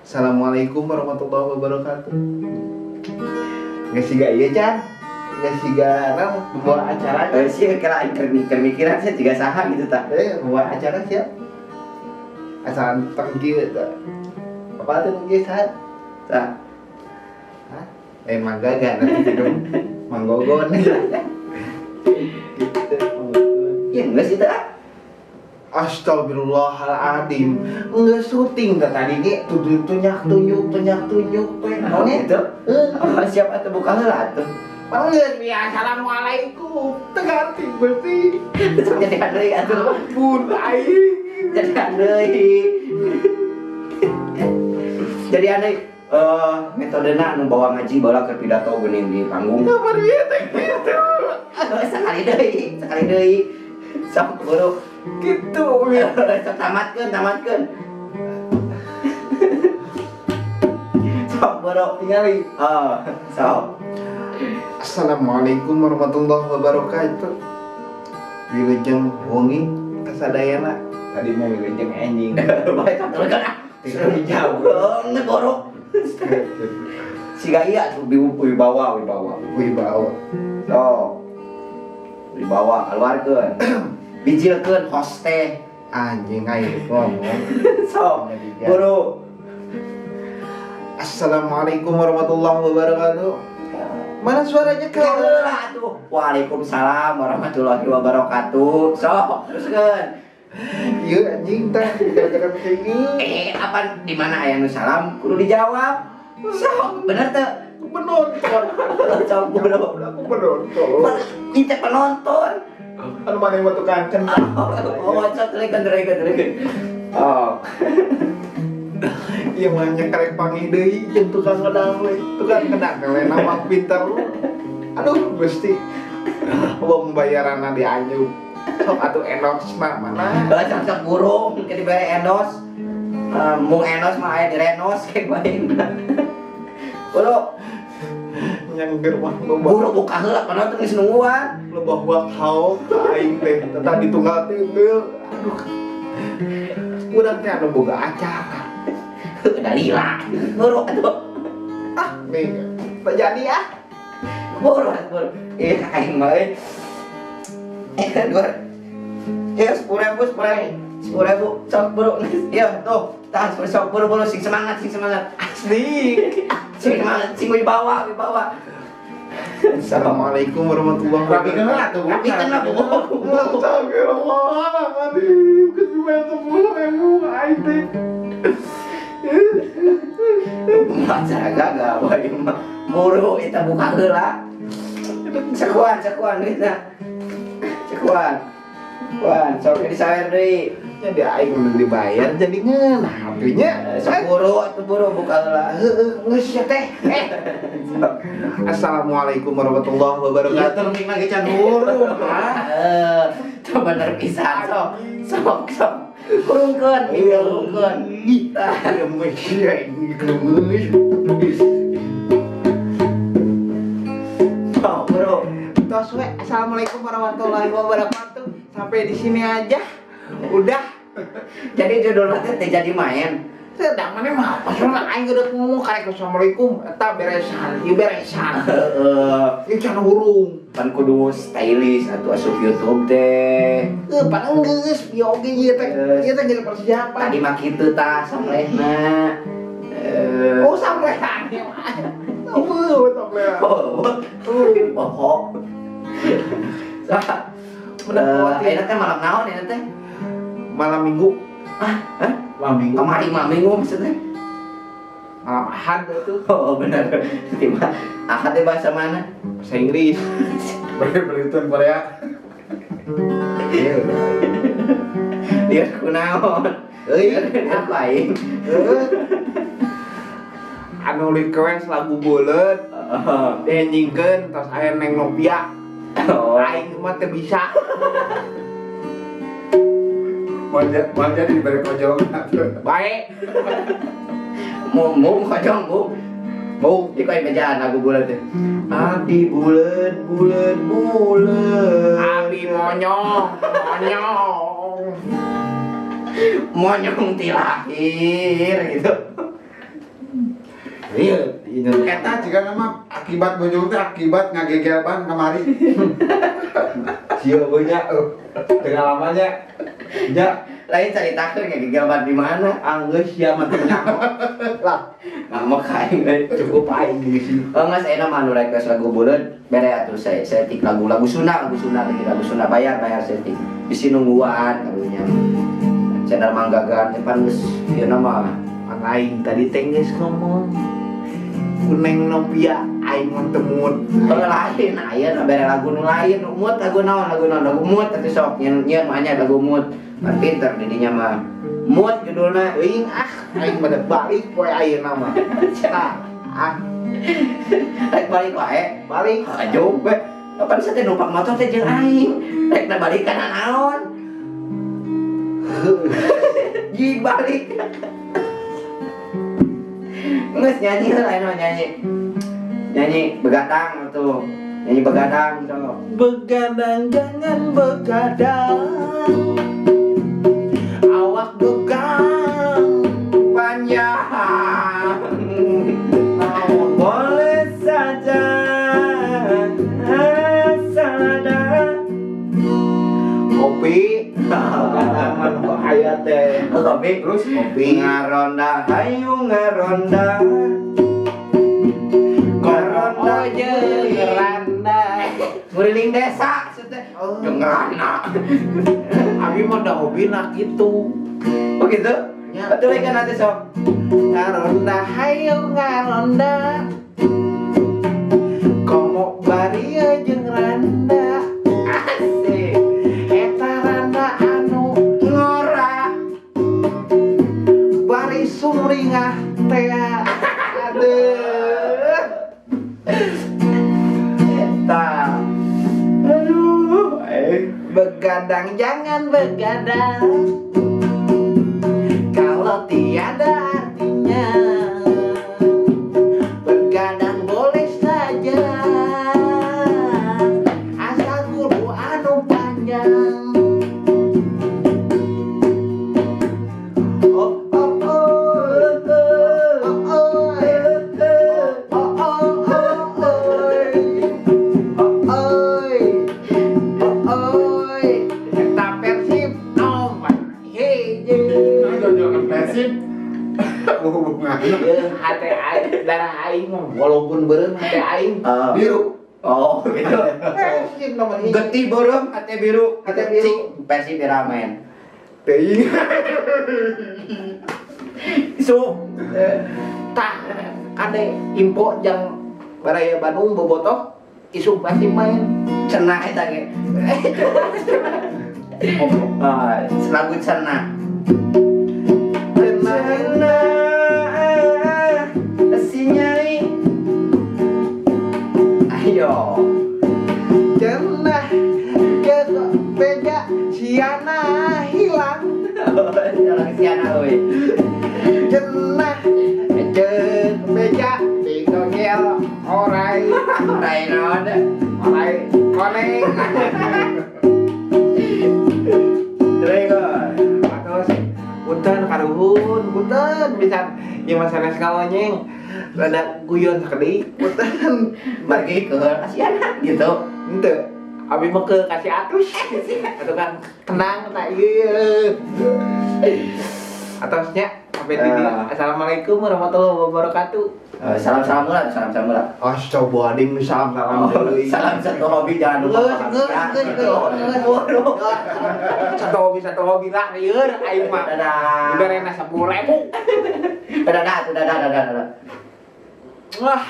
Assalamualaikum warahmatullahi wabarakatuh. Nggak sih gak iya Chan? Nggak sih gak membawa acara? Sih kira mikir-mikiran saya juga saha gitu tak. Membawa acara siap? Asal tengki tak? Apa tuh tengki saat? Tak. Hah? Mangga gak nanti juga manggogon. Gitu. Ya enggak sih tak. Astagfirullahaladzim. Nggak syuting dah tadi nih tunjuk Oh gitu. Siapa tuh bukan lah tuh. Panggil ya, assalamualaikum. Teganti berarti. Jadi andai atuh. Ampun, aing. Jadi andai. Jadi andai metodena anu bawa ngaji bawa ke pidato geuning di panggung. Kapan dia teh gitu? Sekali deui. Sok guru Gitu. sok tamatkeun. Sok guru Tingali. sok. Assalamualaikum warahmatullahi wabarakatuh. Wilujeng wengi kasadayana. Tadi mah wilujeng anjing. Baik terus kan. Sudah jauh. Banget guru. Siga iya tuh wibawa. Wibawa. Sok. Wibawa keluarkeun. Bijilkeun host teh. Anjing aing ngomong. Sok. Guru. Assalamualaikum warahmatullahi wabarakatuh. Mana suaranya kau? Kalah tuh. Waalaikumsalam warahmatullahi wabarakatuh. Sok, teruskeun. Iya anjing teh gara-gara kayak gitu. Apa di mana aya nu salam kudu dijawab. Sok, bener teu? Penonton. Sok guru. Aku penonton. Kita penonton. Anu mana yang mau tukang kenal? Oh, sok tereken. Oh. Iya banyak karek panggil deui jeung tukang kenal we. Tukang kenal we nama pintar. Aduh, Gusti. Wong bayaranna dianjung. Sok atuh endosna mana? Sok burung ke dibere endos. Mung endos mah aya di renos kayak bae. Guru, Nyangger mah guru buka heula penonton geus nungguan. lebah wakau aing teh tata ditunggal tinggel. Aduh. Urang teh anu boga acara. Udah lila. Guru atuh. Nih, tak jadi ah. Guru. Aing mah euy. Dua. Ya 10.000. Sok buru. Ya tuh. Tahan sok buru sing semangat. Asli. Sing wibawa. Assalamualaikum warahmatullahi wabarakatuh. Tapi kena bu. Astagfirullahaladzim. Kedua 10.000 aing teh. Acara gagal bae mah. Buru eta buka heula. Cekuan kita. Cekuan, sok disawer deui. Jadi aing udah dibayar jadi ngeunah hatinya. Sok buru buka heula. Geus ya teh. Assalamualaikum warahmatullahi wabarakatuh. Terming lagi can buru. Coba bener pisan sok. Kurungkeun. Ya mungkin ini geus. Oh, bro. Tos we. Assalamualaikum warahmatullahi wabarakatuh. Sampai di sini aja. Udah. Jadi judulnya teh jadi main. Sedang mana mah pasal aing udah ngomong karek assalamualaikum eta beresan, ieu beresan. Ieu can hurung. Pan kudu stylish atuh asup YouTube teh. Padahal geus oge ieu teh. Ieu teh jadi persiapan. Tadi mah kitu tah samlehna. Oh sampean ieu mah. Sampean. Oh. Enak teh malam naon enak teh? Malam Minggu. Malam Minggu. Kemarin malam Minggu maksudnya? Malam Ahad itu. Oh benar. Tiba Ahad teh bahasa mana? Bahasa Inggris. Berhitung Korea. Dia kunaon? Apa aing? Anu request lagu buleut. Dianjingkeun tos aya Neng Novia. Aing mah teu bisa. Manja di balik pojok. Baik. Mau kocong bu. Di kau bejaan lagu bulan teh. Abi bulet. Abi monyong. Monyong ti lahir gitu. Iya, ini. Eta jika nama akibat bonyong teh akibat ngagegel ban kamari. Sia banyak tengah lamanya. Ya, Lain ceritakeun ngegegel ban di mana? anggeus sia mah teu nyaho. Lah, Ngambek aing euy. cukup aing di sini. Oh nggak saya nama nu request lagu beureun bere atuh saya tik lagu Sunda bayar saya tik bisi nungguan karunya channel manggagan depan geus ieu nama Aing tadi tengges ngomong. Kuneng nopia aing mah teu mood. lain aya bere lagu nu lain nu mood lagu naon lagu mood atuh sok nyeun mah nya lagu mood pan pinter didinya mah mood judulna Euing aing pada balik poe ayeuna mah. rek balik wae Balik. ajo we kapan saya teh numpak motor teh jeung aing rek na balik kana naon Ji balik. Nges nyanyi lah ini nyanyi. Nyanyi begadang tuh. Nyanyi begadang tuh. Begadang jangan begadang. Awak begang Panjang. boleh saja sadar. Kopi. Begadang kok ayat teh. Kopi Terus kopi. ngaronda hayu ngaronda. Ngaronda jeung ngeranda. Nguriling desa seteh. Jeung ngeranda. Abi mah da hobi nak gitu. Oh gitu? Ya. Betul kan nanti sok. Ngaronda hayu ngaronda. Komo bari jeung randa. Asik. Eta randa anu Ngora. bari sumringah teh. Aduh. Eta. Aduh. Begadang jangan begadang. Kalau tiada artinya. Begadang boleh saja. Asal kudu anu panjang. Oh oh oh. Oh oh. Oh oh oh. Oh oi, eta Persib nomor hiji. Jangan pasif. Hubungan. Ieu hate aing, darah aing mah walaupun beureum hate aing Biru. Oh, gitu. Persib nomor hiji. Geti borong hati biru. Hati biru. Cik, Persib Biramen. Teuing. Su. Tah kade info jang baraya Bandung bobotoh isu Persib main. Cenah eta ge. Lagu cenah. Cenah. Si Nyai. Ayo. Cenah ke beja siana hilang. Jalan siana euy. Cenah ke beja digogel orai. Lain naon. Orai koneng. Terus punten karuhun, punten bisa ieu mah sanes ngawanyeng. Rada guyon sakali, punten. Bagi ke kasihan gitu. Henteu. Abi mah ke kasih atus. Atuh kan tenang tak ieu. Atasnya sampai di Assalamualaikum warahmatullahi wabarakatuh. Salam-salam lah, salam-salam lah. Astagfirullahaladzim, salam deui. Salam satu hobi jangan lupa. Satu hobi lah lieur aing mah. Dadah. Diberena 10.000. Dadah. Wah,